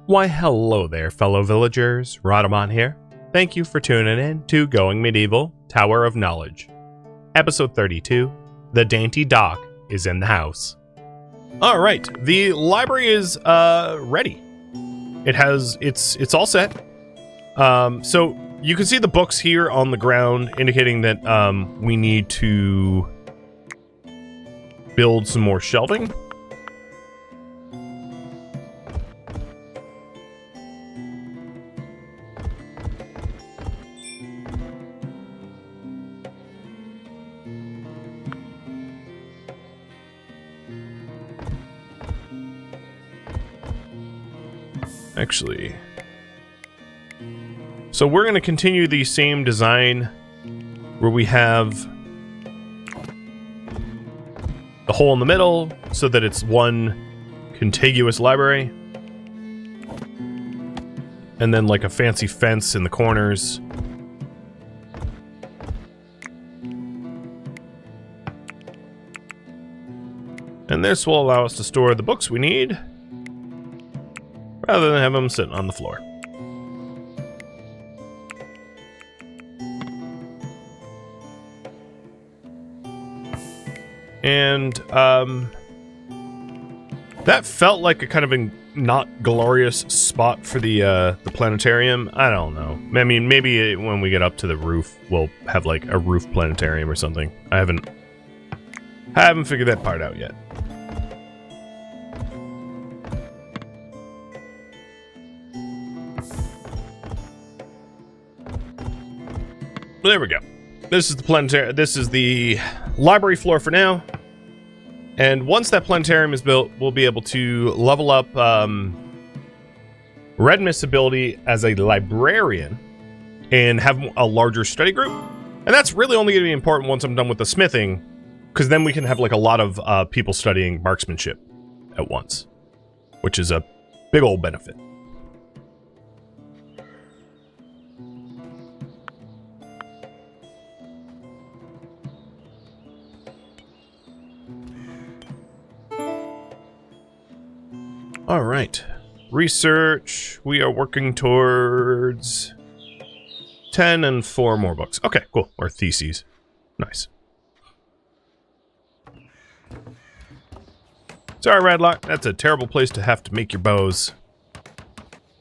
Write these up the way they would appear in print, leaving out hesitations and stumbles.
Why hello there, fellow villagers, Rhadamant here. Thank you for tuning in to Going Medieval, Tower of Knowledge. Episode 32, The Dainty Dock is in the house. Alright, the library is ready. It's all set. So you can see the books here on the ground indicating that we need to build some more shelving. Actually, so we're going to continue the same design where we have the hole in the middle so that it's one contiguous library, and then like a fancy fence in the corners. And this will allow us to store the books we need rather than have them sitting on the floor. And that felt like a kind of a not glorious spot for the planetarium. I don't know. I mean, maybe when we get up to the roof, we'll have like a roof planetarium or something. I haven't figured that part out yet. There we go. This is the planetarium. This is the library floor for now. And once that planetarium is built, we'll be able to level up Rhadamant's ability as a librarian and have a larger study group. And that's really only going to be important once I'm done with the smithing, because then we can have like a lot of people studying marksmanship at once, which is a big old benefit. All right, research. We are working towards 10 and 4 more books. Okay, cool. Or theses. Nice. Sorry, Radlock. That's a terrible place to have to make your bows.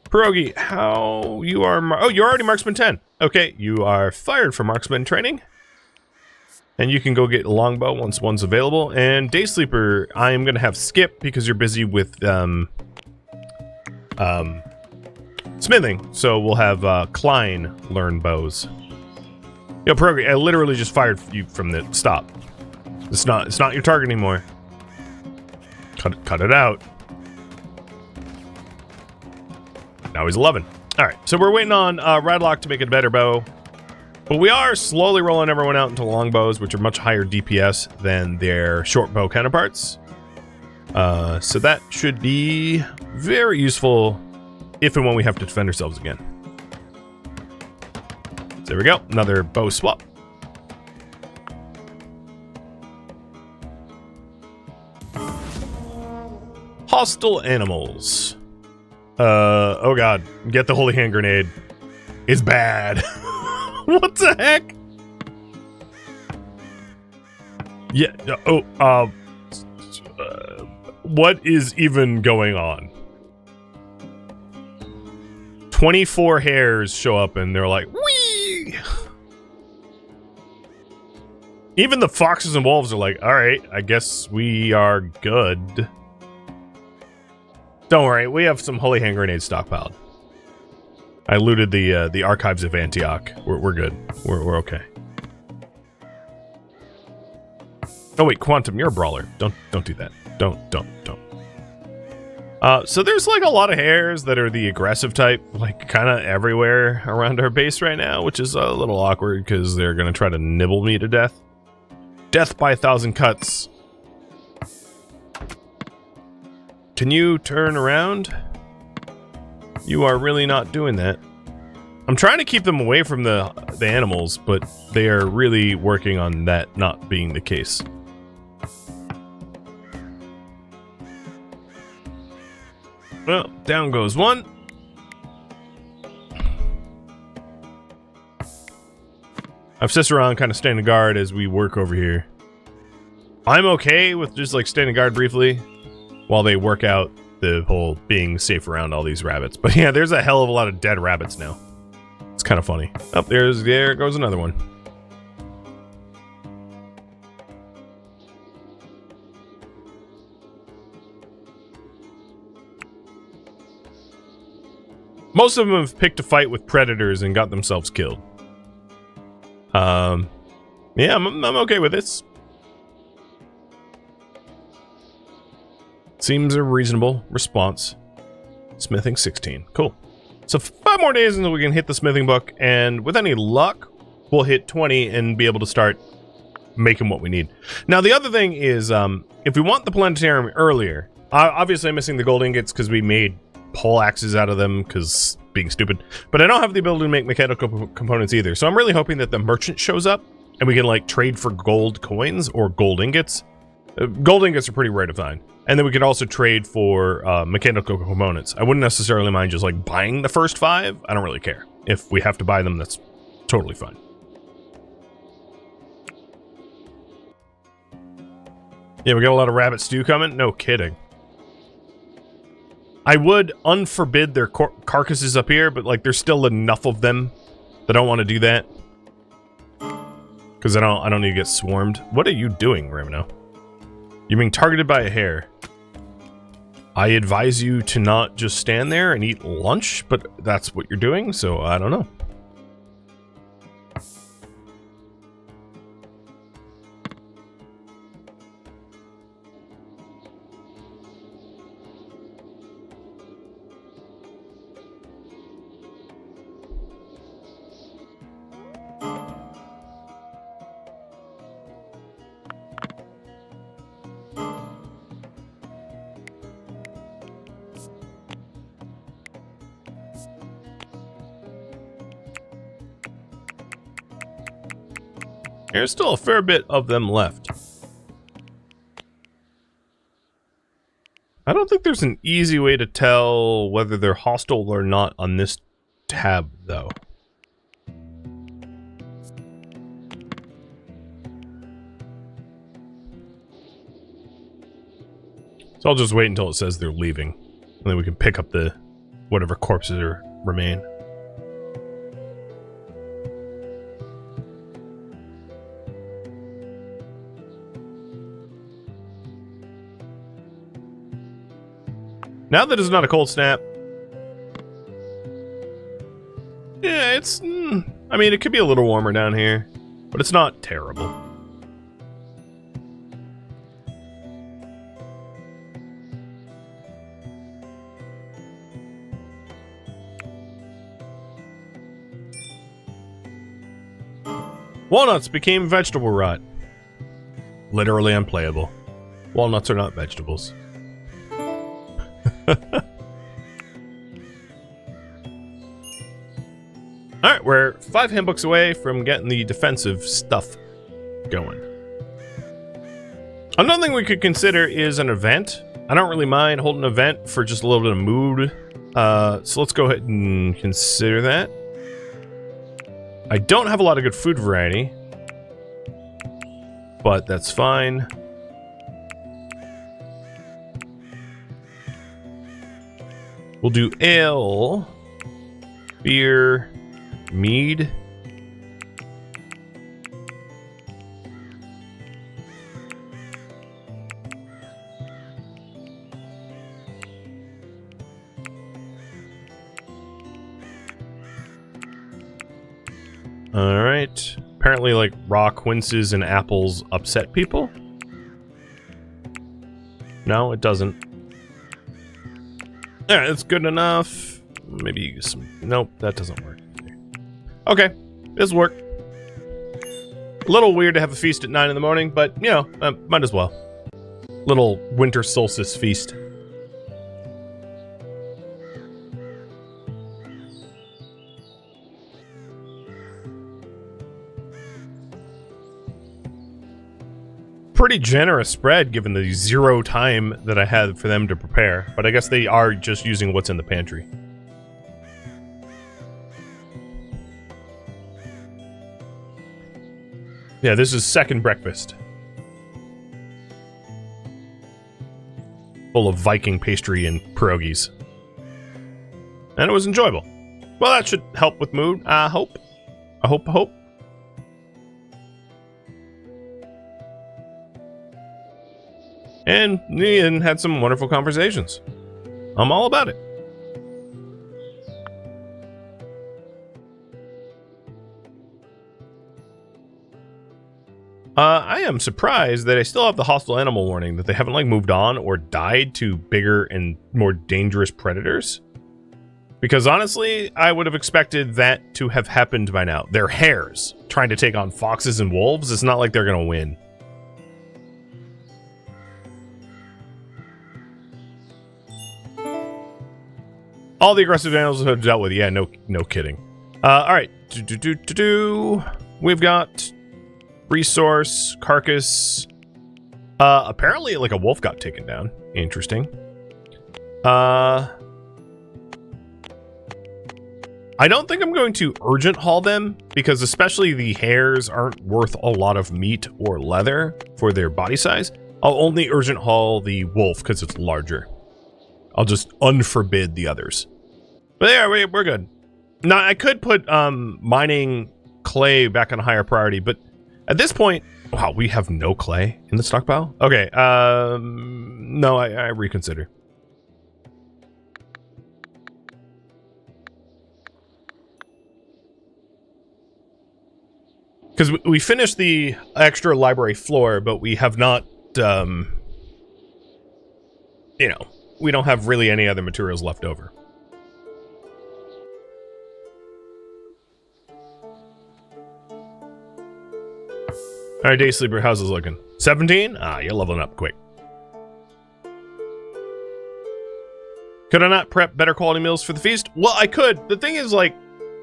Pierogi, how you are... Oh, you're already Marksman 10. Okay, you are fired for Marksman training. And you can go get a longbow once one's available. And Day Sleeper, I am going to have skip because you're busy with smithing. So we'll have Klein learn bows. Yo, Pierogi, I literally just fired you from the stop. It's not your target anymore. Cut it out. Now he's 11. All right, so we're waiting on Radlock to make a better bow. But we are slowly rolling everyone out into longbows, which are much higher DPS than their short bow counterparts. So that should be very useful if and when we have to defend ourselves again. So there we go, another bow swap. Hostile animals. Oh god, get the holy hand grenade. It's bad. What the heck? Yeah, what is even going on? 24 hares show up and they're like, wee! Even the foxes and wolves are like, alright, I guess we are good. Don't worry, we have some holy hand grenades stockpiled. I looted the archives of Antioch. We're good. We're okay. Oh wait, Quantum, you're a brawler. Don't do that. Don't. So there's like a lot of hares that are the aggressive type, like kind of everywhere around our base right now, which is a little awkward because they're gonna try to nibble me to death. Death by 1,000 cuts. Can you turn around? You are really not doing that. I'm trying to keep them away from the animals, but they are really working on that not being the case. Well, down goes one. I've Cicerone kind of standing guard as we work over here. I'm okay with just like standing guard briefly while they work out the whole being safe around all these rabbits. But yeah, there's a hell of a lot of dead rabbits now. It's kind of funny. Oh, there goes another one. Most of them have picked a fight with predators and got themselves killed. Yeah, I'm okay with this. Seems a reasonable response. Smithing 16. Cool. So 5 more days until we can hit the smithing book, and with any luck, we'll hit 20 and be able to start making what we need. Now, the other thing is, if we want the planetarium earlier, obviously I'm missing the gold ingots because we made pole axes out of them because being stupid, but I don't have the ability to make mechanical components either. So I'm really hoping that the merchant shows up and we can like trade for gold coins or gold ingots. Gold ingots are pretty rare to find. And then we could also trade for mechanical components. I wouldn't necessarily mind just like buying the first 5. I don't really care. If we have to buy them, that's totally fine. Yeah, we got a lot of rabbit stew coming? No kidding. I would unforbid their carcasses up here, but like there's still enough of them that I don't want to do that. Because I don't need to get swarmed. What are you doing, Ramino? You're being targeted by a hare. I advise you to not just stand there and eat lunch, but that's what you're doing, so I don't know. There's still a fair bit of them left. I don't think there's an easy way to tell whether they're hostile or not on this tab, though. So I'll just wait until it says they're leaving, and then we can pick up the whatever corpses remain. Now that it's not a cold snap, yeah, it's, I mean, it could be a little warmer down here, but it's not terrible. Walnuts became vegetable rot. Literally unplayable. Walnuts are not vegetables. Alright, we're 5 handbooks away from getting the defensive stuff going. Another thing we could consider is an event. I don't really mind holding an event for just a little bit of mood. So let's go ahead and consider that. I don't have a lot of good food variety, but that's fine. We'll do ale, beer, mead. Alright. Apparently, like, raw quinces and apples upset people? No, it doesn't. Alright, that's good enough. Maybe some... Nope, that doesn't work. Okay, this will work. A little weird to have a feast at 9 in the morning, but, you know, might as well. Little winter solstice feast. Pretty generous spread given the 0 time that I had for them to prepare, but I guess they are just using what's in the pantry. Yeah, this is second breakfast. Full of Viking pastry and pierogies. And it was enjoyable. Well, that should help with mood, I hope. I hope. And Ian had some wonderful conversations. I'm all about it. I am surprised that I still have the hostile animal warning, that they haven't like moved on or died to bigger and more dangerous predators. Because honestly, I would have expected that to have happened by now. They're hares trying to take on foxes and wolves. It's not like they're going to win. All the aggressive animals have dealt with. Yeah, no kidding. All right. We've got resource, carcass. Apparently, like a wolf got taken down. Interesting. I don't think I'm going to urgent haul them, because especially the hares aren't worth a lot of meat or leather for their body size. I'll only urgent haul the wolf because it's larger. I'll just unforbid the others. But yeah, we're good. Now, I could put mining clay back on a higher priority, but at this point, wow, we have no clay in the stockpile? Okay, no, I reconsider. Because we finished the extra library floor, but we have not, you know, we don't have really any other materials left over. All right, Day Sleeper, how's this looking? 17? Ah, you're leveling up quick. Could I not prep better quality meals for the feast? Well, I could. The thing is, like,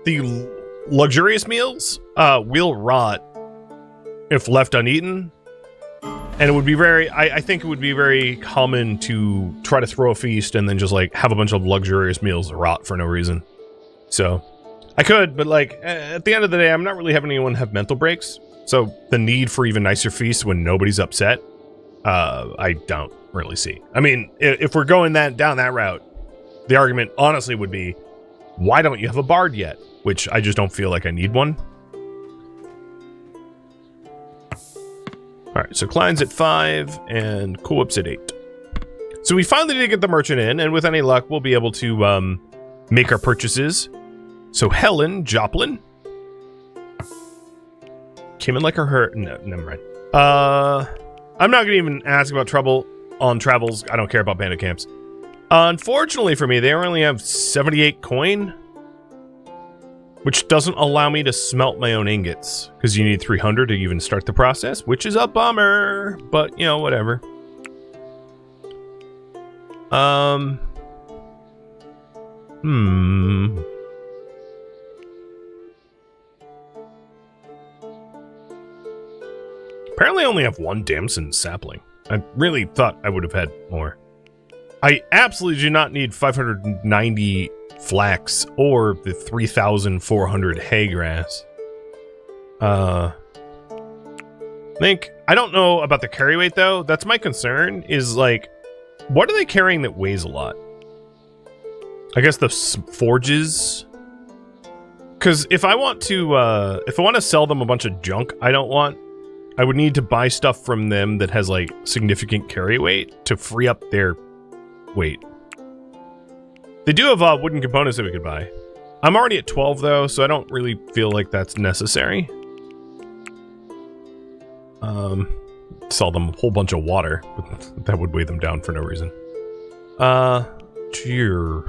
the luxurious meals will rot if left uneaten. And it would be very, I think it would be very common to try to throw a feast and then just, like, have a bunch of luxurious meals rot for no reason. So, I could, but, like, at the end of the day, I'm not really having anyone have mental breaks. So the need for even nicer feasts when nobody's upset, I don't really see. I mean, if we're going down that route, the argument honestly would be, why don't you have a bard yet? Which I just don't feel like I need one. All right, so Klein's at 5 and Cool Whip's at 8. So we finally did get the merchant in, and with any luck, we'll be able to make our purchases. So Helen Joplin came in like her. No, never mind. I'm not gonna even ask about trouble on travels. I don't care about bandit camps. Unfortunately for me, they only have 78 coin, which doesn't allow me to smelt my own ingots, because you need 300 to even start the process, which is a bummer, but you know, whatever. Apparently I only have one damson sapling. I really thought I would have had more. I absolutely do not need 590 flax or the 3,400 hay grass. I don't know about the carry weight though. That's my concern, is like, what are they carrying that weighs a lot? I guess the forges. Because if I want to sell them a bunch of junk I would need to buy stuff from them that has like significant carry weight to free up their weight. They do have wooden components that we could buy. I'm already at 12 though, so I don't really feel like that's necessary. Sell them a whole bunch of water, but that would weigh them down for no reason. Cheer.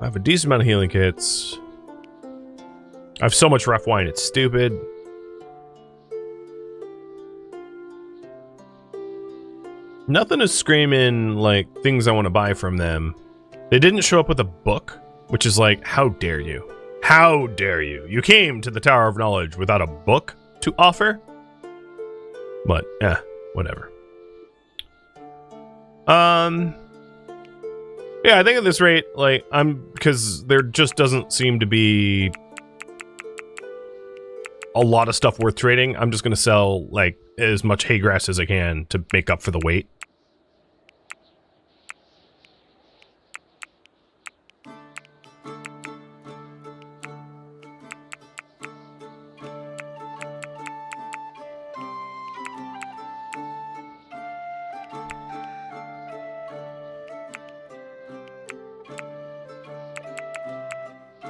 I have a decent amount of healing kits. I have so much rough wine, it's stupid. Nothing is screaming, like, things I want to buy from them. They didn't show up with a book, which is like, how dare you? How dare you? You came to the Tower of Knowledge without a book to offer? But, whatever. Yeah, I think at this rate, like, because there just doesn't seem to be a lot of stuff worth trading. I'm just going to sell, like, as much hay grass as I can to make up for the weight.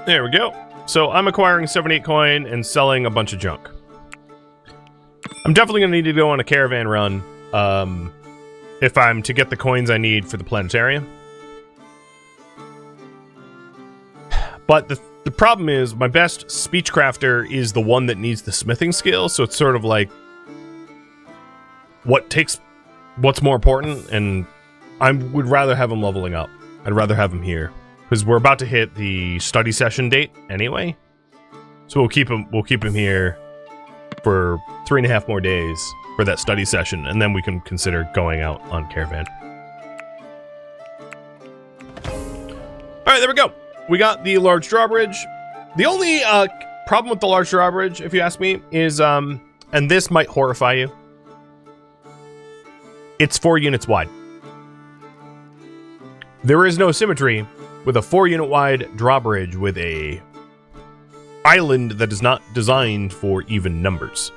There we go. So I'm acquiring 78 coin and selling a bunch of junk. I'm definitely going to need to go on a caravan run if I'm to get the coins I need for the planetarium. But the problem is my best speechcrafter is the one that needs the smithing skill, so it's sort of like what's more important, and I would rather have him leveling up. I'd rather have him here. Because we're about to hit the study session date anyway. So we'll keep him here for 3.5 more days for that study session, and then we can consider going out on caravan. Alright, there we go. We got the large drawbridge. The only problem with the large drawbridge, if you ask me, is, and this might horrify you, it's 4 units wide. There is no symmetry with a 4-unit wide drawbridge with a island that is not designed for even numbers.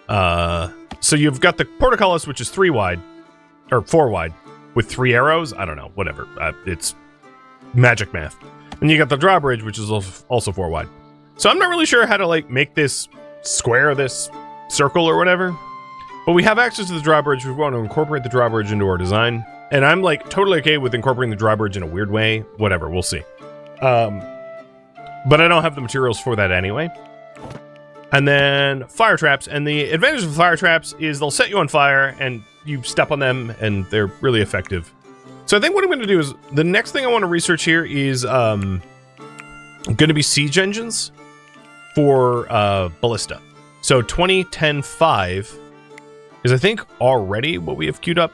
So you've got the portcullis, which is 3 wide, or 4 wide, with 3 arrows. I don't know, whatever. It's magic math. And you got the drawbridge, which is also 4 wide. So I'm not really sure how to, like, make this square, this circle or whatever. But we have access to the drawbridge. We want to incorporate the drawbridge into our design. And I'm, like, totally okay with incorporating the drawbridge in a weird way. Whatever, we'll see. But I don't have the materials for that anyway. And then fire traps. And the advantage of fire traps is they'll set you on fire, and you step on them, and they're really effective. So I think what I'm going to do is, the next thing I want to research here is going to be siege engines for ballista. So 20, 10, 5 is, I think, already what we have queued up.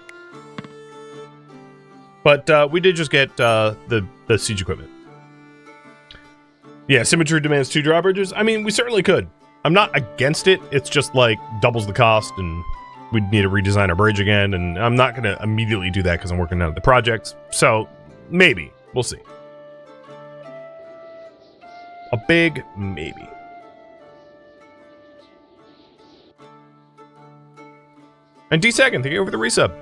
But we did just get the siege equipment. Yeah, symmetry demands 2 drawbridges. I mean, we certainly could. I'm not against it. It's just, like, doubles the cost, and we'd need to redesign our bridge again, and I'm not going to immediately do that because I'm working on the project. So, maybe. We'll see. A big maybe. And D-Second, thank you for the resub.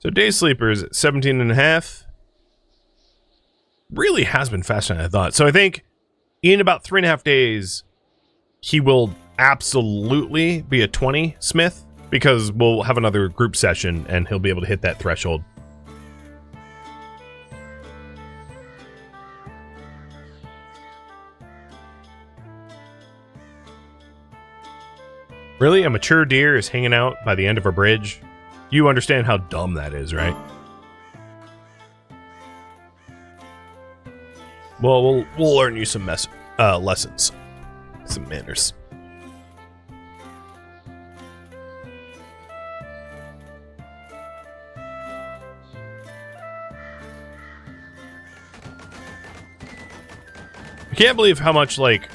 So Day Sleepers at 17.5. Really has been faster than I thought. So I think in about 3.5 days, he will absolutely be a 20 smith, because we'll have another group session and he'll be able to hit that threshold. Really? A mature deer is hanging out by the end of a bridge? You understand how dumb that is, right? Well, we'll learn you some lessons. Some manners. I can't believe how much, like...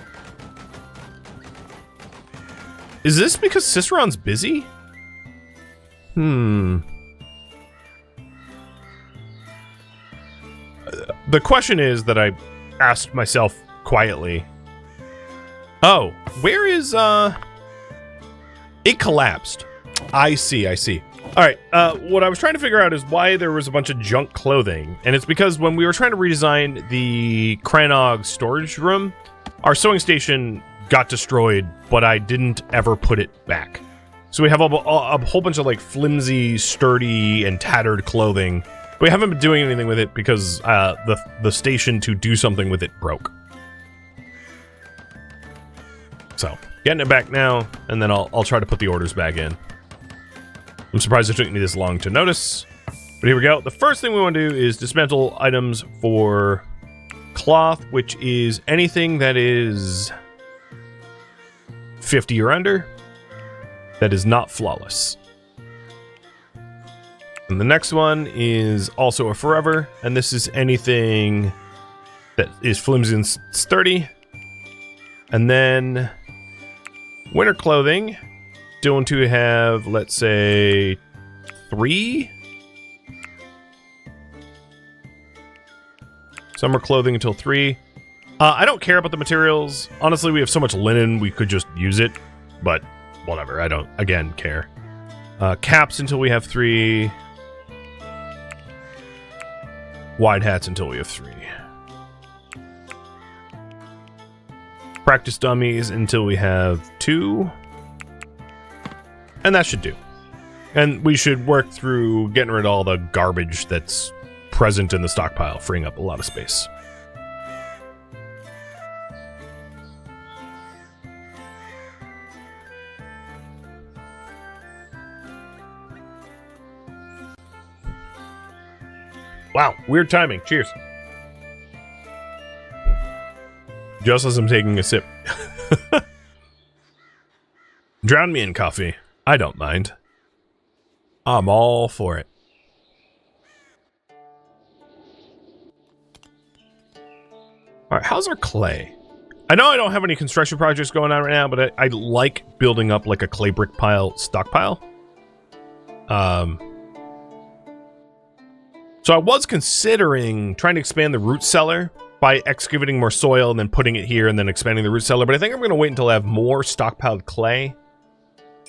Is this because Ciceron's busy? The question is that I asked myself quietly. Oh, where is, It collapsed. I see. Alright, what I was trying to figure out is why there was a bunch of junk clothing. And it's because when we were trying to redesign the Cranog storage room, our sewing station got destroyed, but I didn't ever put it back. So we have a whole bunch of, like, flimsy, sturdy, and tattered clothing. But we haven't been doing anything with it because the station to do something with it broke. So, getting it back now, and then I'll try to put the orders back in. I'm surprised it took me this long to notice. But here we go. The first thing we want to do is dismantle items for cloth, which is anything that is 50 or under. That is not flawless. And the next one is also a forever, and this is anything that is flimsy and sturdy. And then winter clothing, going to have, let's say, 3. Summer clothing until 3. I don't care about the materials. Honestly, we have so much linen, we could just use it. But whatever, I don't, again, care. Caps until we have 3. Wide hats until we have 3. Practice dummies until we have 2. And that should do. And we should work through getting rid of all the garbage that's present in the stockpile, freeing up a lot of space. Wow, weird timing. Cheers. Just as I'm taking a sip. Drown me in coffee. I don't mind. I'm all for it. Alright, how's our clay? I know I don't have any construction projects going on right now, but I like building up like a clay brick pile stockpile. So I was considering trying to expand the root cellar by excavating more soil and then putting it here and then expanding the root cellar, but I think I'm going to wait until I have more stockpiled clay,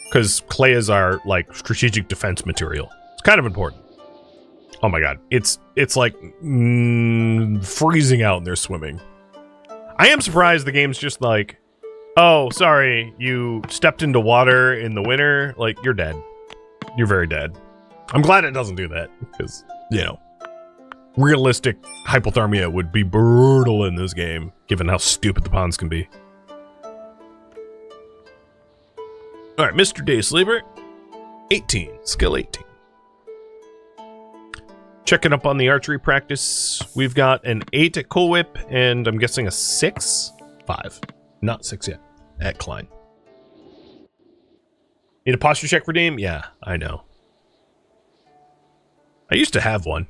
because clay is our like strategic defense material. It's kind of important. Oh my god, it's like freezing out and they're swimming. I am surprised the game's just like, oh, sorry, you stepped into water in the winter, like, you're dead. You're very dead. I'm glad it doesn't do that, because, you know, realistic hypothermia would be brutal in this game, given how stupid the ponds can be. Alright, Mr. Day Sleeper, 18, skill 18. Checking up on the archery practice, we've got an 8 at Cool Whip, and I'm guessing a 6? 5. Not 6 yet, at Klein. Need a posture check for Dame? Yeah, I know. I used to have one.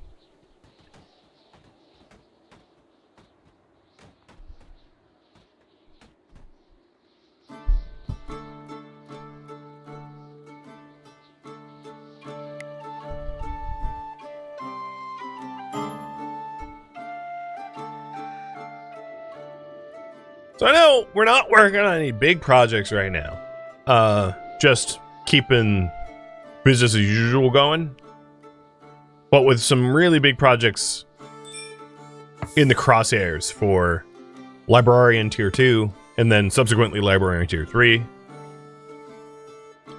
So I know we're not working on any big projects right now. Just keeping business as usual going. But with some really big projects in the crosshairs for Librarian Tier 2, and then subsequently Librarian Tier 3.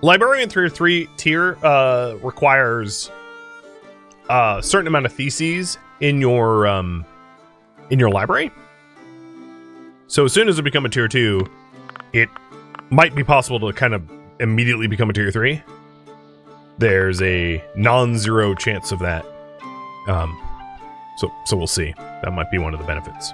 Librarian Tier 3 requires a certain amount of theses in your library. So as soon as it becomes a Tier 2, it might be possible to kind of immediately become a Tier 3. There's a non-zero chance of that. So we'll see. That might be one of the benefits.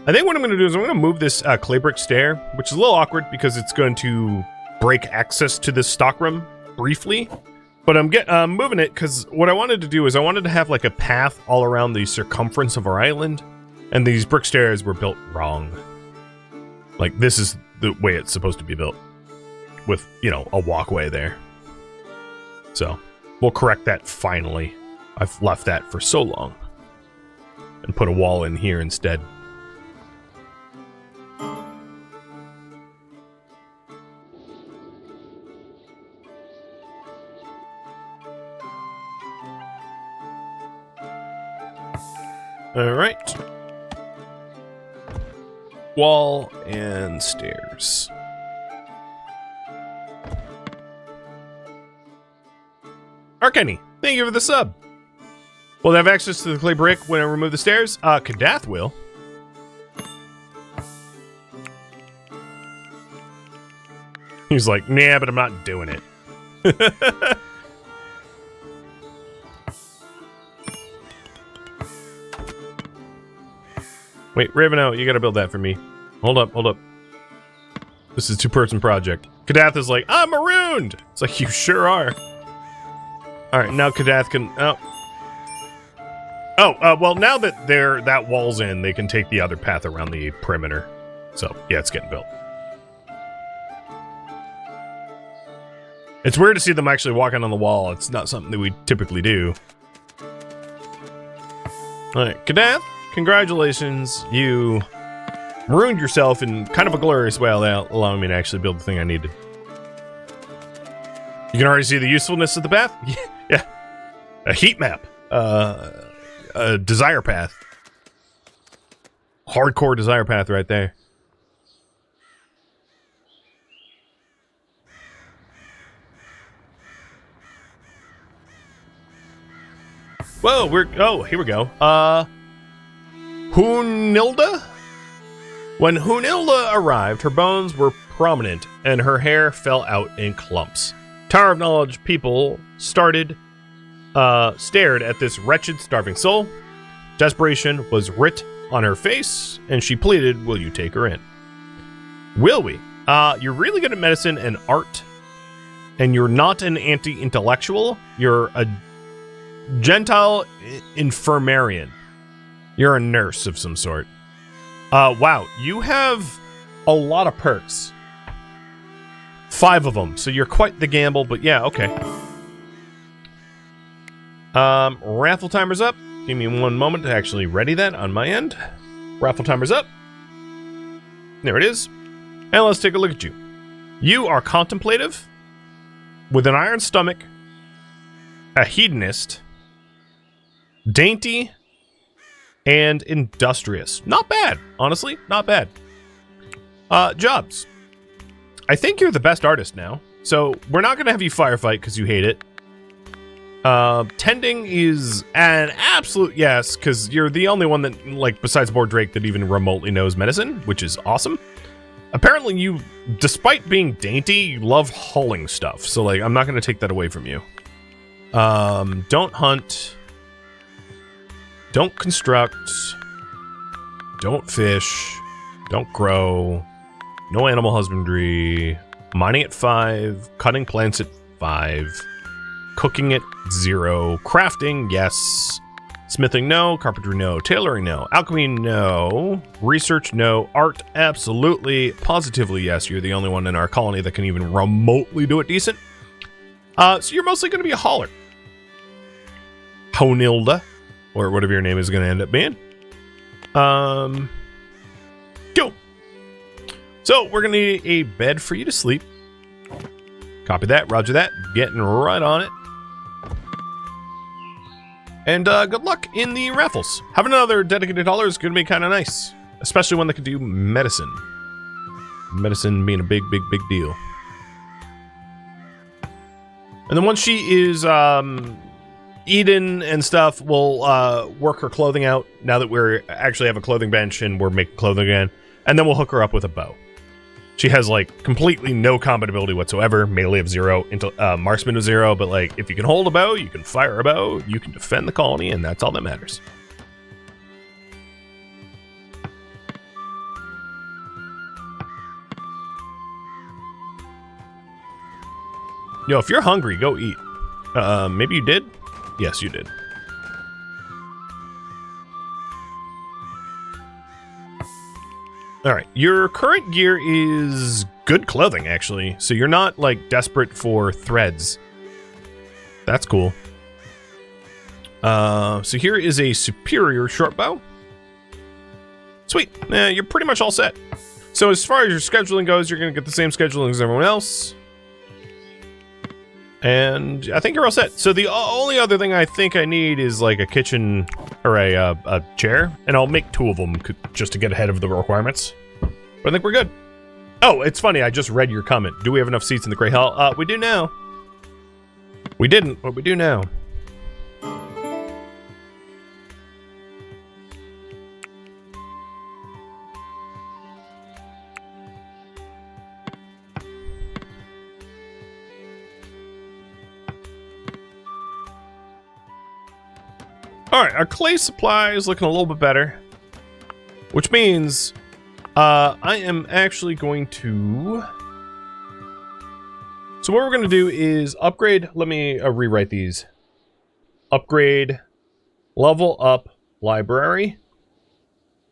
I think what I'm going to do is I'm going to move this clay brick stair, which is a little awkward because it's going to break access to this stockroom briefly. But I'm moving it because what I wanted to do is I wanted to have like a path all around the circumference of our island. And these brick stairs were built wrong. Like, this is the way it's supposed to be built. With, you know, a walkway there. So, we'll correct that finally. I've left that for so long. And put a wall in here instead. Alright. Wall and stairs. Arcany, thank you for the sub. Will they have access to the clay brick when I remove the stairs? Kadath will. He's like, nah, but I'm not doing it. Wait, Raveno, you gotta build that for me. Hold up, hold up. This is a two-person project. Kadath is like, I'm marooned! It's like, you sure are. Alright, now Kadath can... well, now that that wall's in, they can take the other path around the perimeter. So, yeah, it's getting built. It's weird to see them actually walking on the wall. It's not something that we typically do. Alright, Kadath, congratulations. You marooned yourself in kind of a glorious way, allowing me to actually build the thing I needed. You can already see the usefulness of the path? Yeah. A heat map. A desire path. Hardcore desire path right there. Whoa, here we go. Hunilda? When Hunilda arrived, her bones were prominent and her hair fell out in clumps. Tower of Knowledge people stared at this wretched, starving soul. Desperation was writ on her face, and she pleaded, will you take her in? Will we? You're really good at medicine and art, and you're not an anti-intellectual. You're a Gentile infirmarian. You're a nurse of some sort. Wow, you have a lot of perks. 5 of them, so you're quite the gamble, but yeah, okay. Raffle timer's up. Give me one moment to actually ready that on my end. Raffle timer's up. There it is. And let's take a look at you. You are contemplative, with an iron stomach, a hedonist, dainty, and industrious. Not bad, honestly, not bad. Jobs. I think you're the best artist now, so we're not going to have you firefight because you hate it. Tending is an absolute yes, because you're the only one that, like, besides Drake, that even remotely knows medicine, which is awesome. Apparently you, despite being dainty, you love hauling stuff, so, like, I'm not going to take that away from you. Don't hunt. Don't construct. Don't fish. Don't grow. No animal husbandry. Mining at 5. Cutting plants at 5. Cooking at 0. Crafting, yes. Smithing, no. Carpentry, no. Tailoring, no. Alchemy, no. Research, no. Art, absolutely. Positively, yes. You're the only one in our colony that can even remotely do it decent. So you're mostly going to be a hauler. Honilda, or whatever your name is going to end up being. Go. So we're going to need a bed for you to sleep. Copy that. Roger that. Getting right on it. And good luck in the raffles. Having another dedicated hauler is going to be kind of nice. Especially one that can do medicine. Medicine being a big, big, big deal. And then once she is eaten and stuff, we'll work her clothing out now that we're actually have a clothing bench and we're making clothing again. And then we'll hook her up with a bow. She has, like, completely no combat ability whatsoever. Melee of 0, marksman of 0, but, like, if you can hold a bow, you can fire a bow, you can defend the colony, and that's all that matters. Yo, if you're hungry, go eat. Maybe you did? Yes, you did. Alright, your current gear is good clothing, actually. So you're not, like, desperate for threads. That's cool. So here is a superior short bow. Sweet. You're pretty much all set. So as far as your scheduling goes, you're going to get the same scheduling as everyone else. And I think you're all set. So the only other thing I think I need is, like, a kitchen or a chair. And I'll make 2 of them just to get ahead of the requirements. But I think we're good. Oh, it's funny. I just read your comment. Do we have enough seats in the Great Hall? We do now. We didn't, but we do now. Alright, our clay supply is looking a little bit better. Which means I am actually going to... So what we're going to do is upgrade... Let me rewrite these. Upgrade, level up library,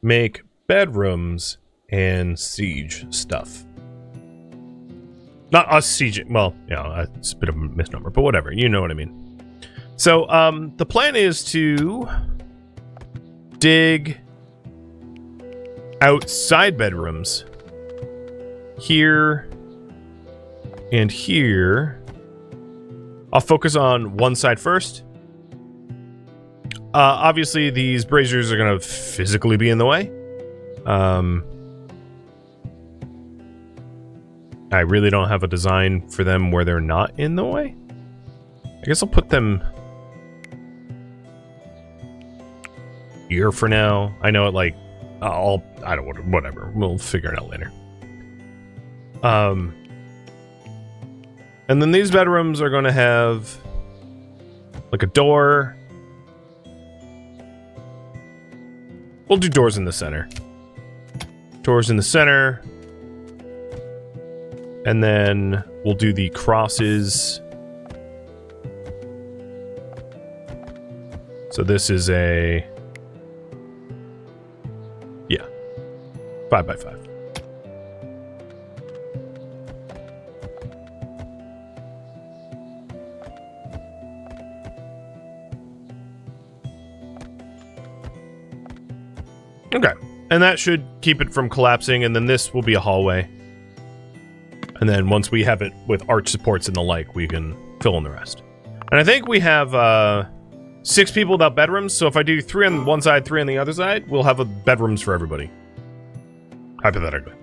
make bedrooms, and siege stuff. Not us sieging. Well, yeah, it's a bit of a misnomer, but whatever. You know what I mean. So, the plan is to dig outside bedrooms here and here. I'll focus on one side first. Obviously, these braziers are going to physically be in the way. I really don't have a design for them where they're not in the way. I guess I'll put them here for now. I know it like I don't want, whatever. We'll figure it out later. And then these bedrooms are going to have like a door. We'll do doors in the center. Doors in the center. And then we'll do the crosses. So this is a... Yeah. 5x5. Okay. And that should keep it from collapsing, and then this will be a hallway. And then once we have it with arch supports and the like, we can fill in the rest. And I think we have 6 people without bedrooms, so if I do 3 on one side, 3 on the other side, we'll have bedrooms for everybody. Hypothetically.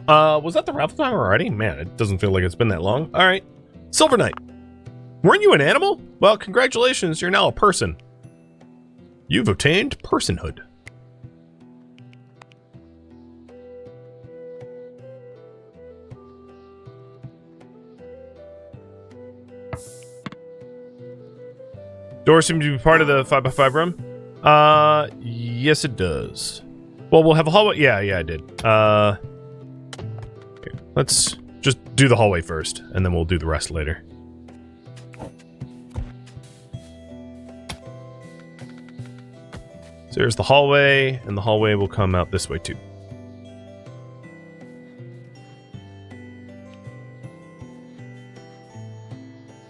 Was that the raffle timer already? Man, it doesn't feel like it's been that long. Alright. Silver Knight. Weren't you an animal? Well, congratulations, you're now a person. You've obtained personhood. Door seems to be part of the 5x5 room. Yes it does. Well, we'll have a hallway. Yeah, I did. Okay. Let's just do the hallway first, and then we'll do the rest later. So there's the hallway, and the hallway will come out this way too.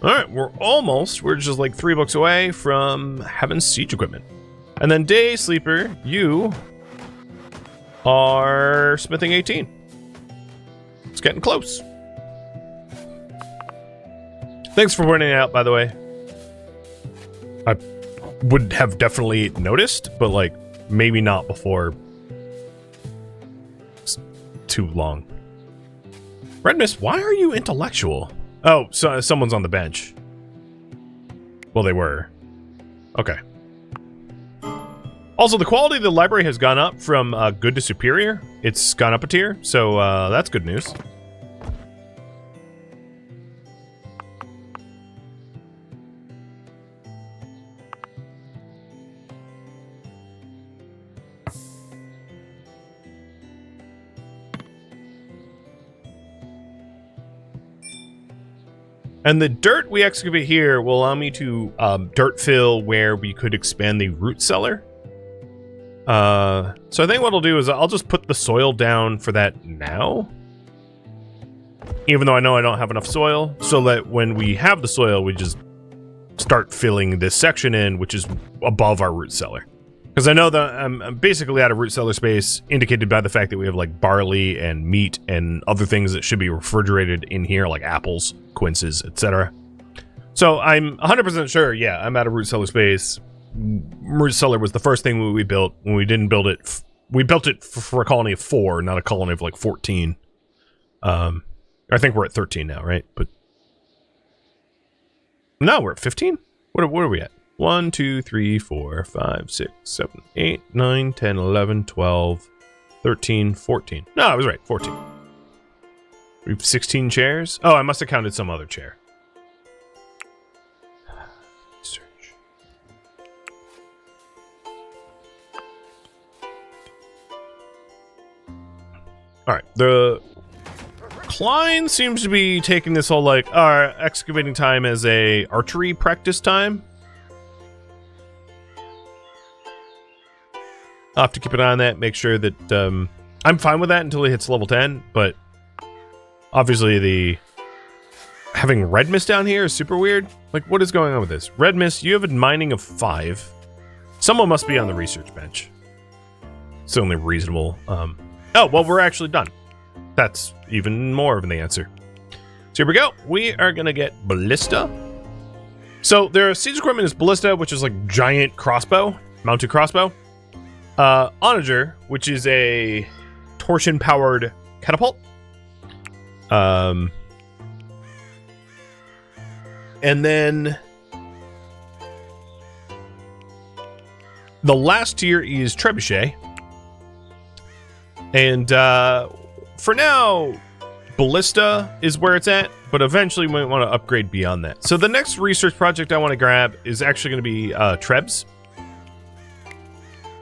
Alright, we're just like 3 books away from having siege equipment. And then Day Sleeper, you are smithing 18. It's getting close. Thanks for pointing it out, by the way. I would have definitely noticed, but like maybe not before it's too long. Red Mist, why are you intellectual? Oh, so someone's on the bench. Well, they were. Okay. Also, the quality of the library has gone up from good to superior. It's gone up a tier, so that's good news. And the dirt we excavate here will allow me to dirt fill where we could expand the root cellar. So I think what I'll do is I'll just put the soil down for that now. Even though I know I don't have enough soil, so that when we have the soil, we just start filling this section in, which is above our root cellar. Because I know that I'm basically out of root cellar space, indicated by the fact that we have like barley and meat and other things that should be refrigerated in here, like apples, quinces, etc. So I'm 100% sure, yeah, I'm out of root cellar space. Root cellar was the first thing we built. When we didn't build it, we built it for a colony of 4, not a colony of like 14. I think we're at 13 now, right? But no, we're at 15. What are we at? 1, 2, 3, 4, 5, 6, 7, 8, 9, 10, 11, 12, 13, 14. No, I was right, 14. We have 16 chairs. Oh, I must have counted some other chair. Search. Alright, the Klein seems to be taking this whole, like, our excavating time as a archery practice time. I'll have to keep an eye on that, make sure that, I'm fine with that until he hits level 10, but obviously having red mist down here is super weird. Like, what is going on with this? Red mist, you have a mining of 5. Someone must be on the research bench. It's only reasonable. Oh, well, we're actually done. That's even more of the answer. So here we go. We are going to get Ballista. So their siege equipment is Ballista, which is like giant crossbow, mounted crossbow. Onager, which is a torsion-powered catapult. And then the last tier is Trebuchet. And for now, Ballista is where it's at, but eventually we might want to upgrade beyond that. So the next research project I want to grab is actually going to be Trebs.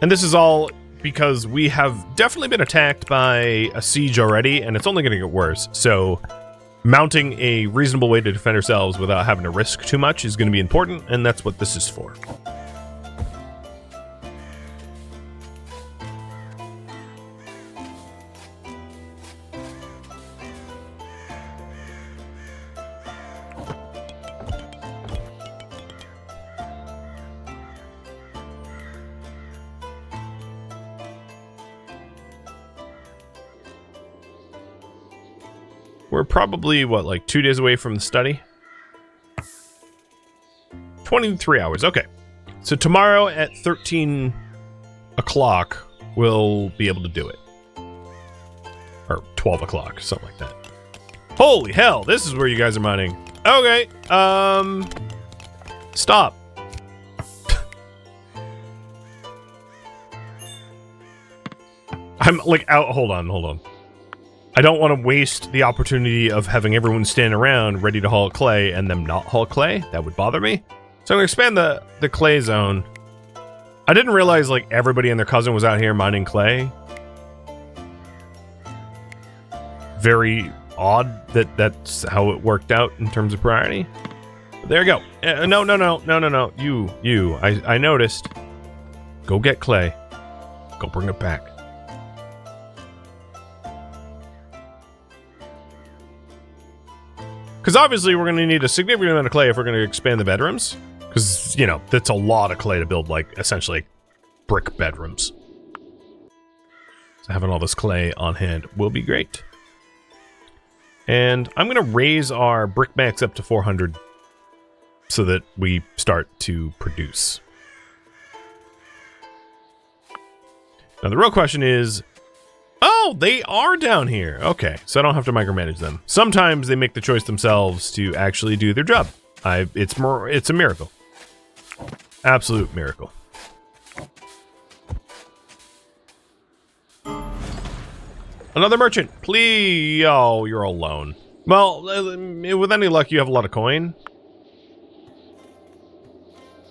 And this is all because we have definitely been attacked by a siege already, and it's only going to get worse. So mounting a reasonable way to defend ourselves without having to risk too much is going to be important, and that's what this is for. We're probably, what, like 2 days away from the study? 23 hours, okay. So tomorrow at 13 o'clock, we'll be able to do it. Or 12 o'clock, something like that. Holy hell, this is where you guys are mining. Okay, stop. I'm like out, hold on. I don't want to waste the opportunity of having everyone stand around ready to haul clay and them not haul clay. That would bother me. So I'm going to expand the clay zone. I didn't realize like everybody and their cousin was out here mining clay. Very odd that that's how it worked out in terms of priority. But there you go. No. You. I noticed. Go get clay. Go bring it back. Because obviously we're going to need a significant amount of clay if we're going to expand the bedrooms. Because, you know, that's a lot of clay to build, like, essentially brick bedrooms. So having all this clay on hand will be great. And I'm going to raise our brick max up to 400 so that we start to produce. Now the real question is, oh, they are down here. Okay, so I don't have to micromanage them. Sometimes they make the choice themselves to actually do their job. It's a miracle. Absolute miracle. Another merchant, please. Oh, you're alone. Well, with any luck, you have a lot of coin.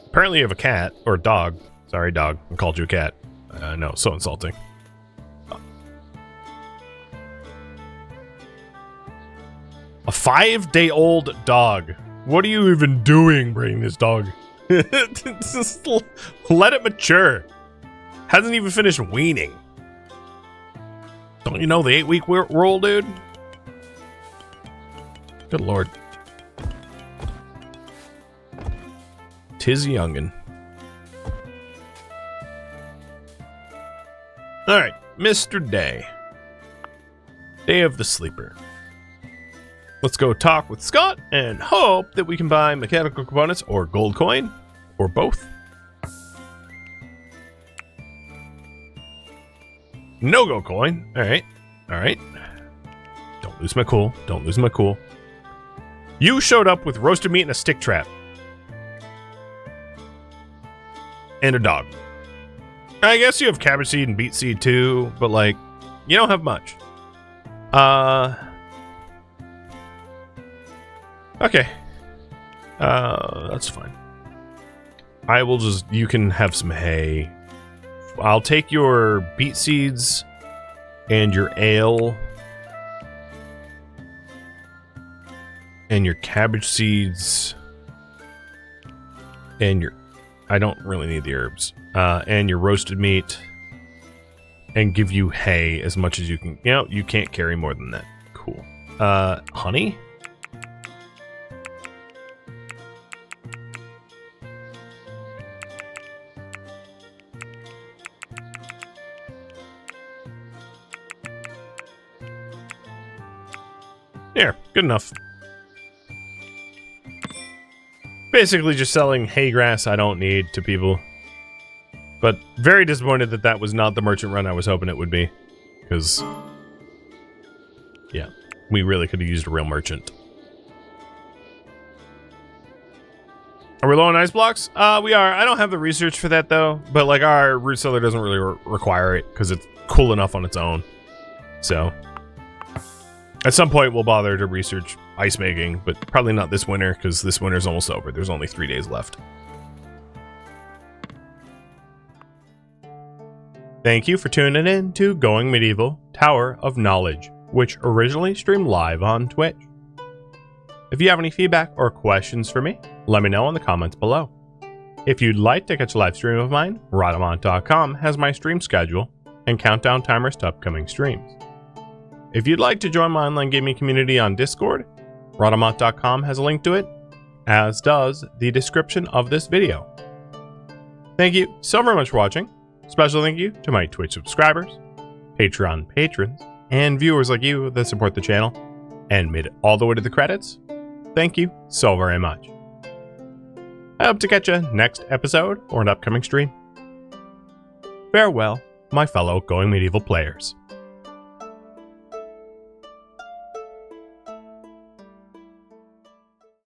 Apparently you have a cat, or a dog. Sorry, dog. I called you a cat. No, so insulting. A 5-day-old dog. What are you even doing bringing this dog? Just let it mature. Hasn't even finished weaning. Don't you know the 8-week rule, dude? Good lord. Tis youngin'. Alright, Mr. Day. Day of the Sleeper. Let's go talk with Scott and hope that we can buy mechanical components or gold coin, or both. No gold coin. Alright. Alright. Don't lose my cool. Don't lose my cool. You showed up with roasted meat and a stick trap. And a dog. I guess you have cabbage seed and beet seed too, but like, you don't have much. Okay. That's fine. I will just, you can have some hay. I'll take your beet seeds And your ale. And your cabbage seeds. And your... I don't really need the herbs. And your roasted meat. And give you hay as much as you can. You know, you can't carry more than that. Cool. Honey? There, good enough. Basically just selling hay grass I don't need to people. But very disappointed that that was not the merchant run I was hoping it would be. Because, yeah, we really could have used a real merchant. Are we low on ice blocks? We are. I don't have the research for that, though. But, like, our root cellar doesn't really require it because it's cool enough on its own. So... at some point, we'll bother to research ice making, but probably not this winter, because this winter's almost over. There's only 3 days left. Thank you for tuning in to Going Medieval Tower of Knowledge, which originally streamed live on Twitch. If you have any feedback or questions for me, let me know in the comments below. If you'd like to catch a live stream of mine, Rhadamant.com has my stream schedule and countdown timers to upcoming streams. If you'd like to join my online gaming community on Discord, Rhadamant.com has a link to it, as does the description of this video. Thank you so very much for watching. Special thank you to my Twitch subscribers, Patreon patrons, and viewers like you that support the channel and made it all the way to the credits. Thank you so very much. I hope to catch you next episode or an upcoming stream. Farewell, my fellow Going Medieval players.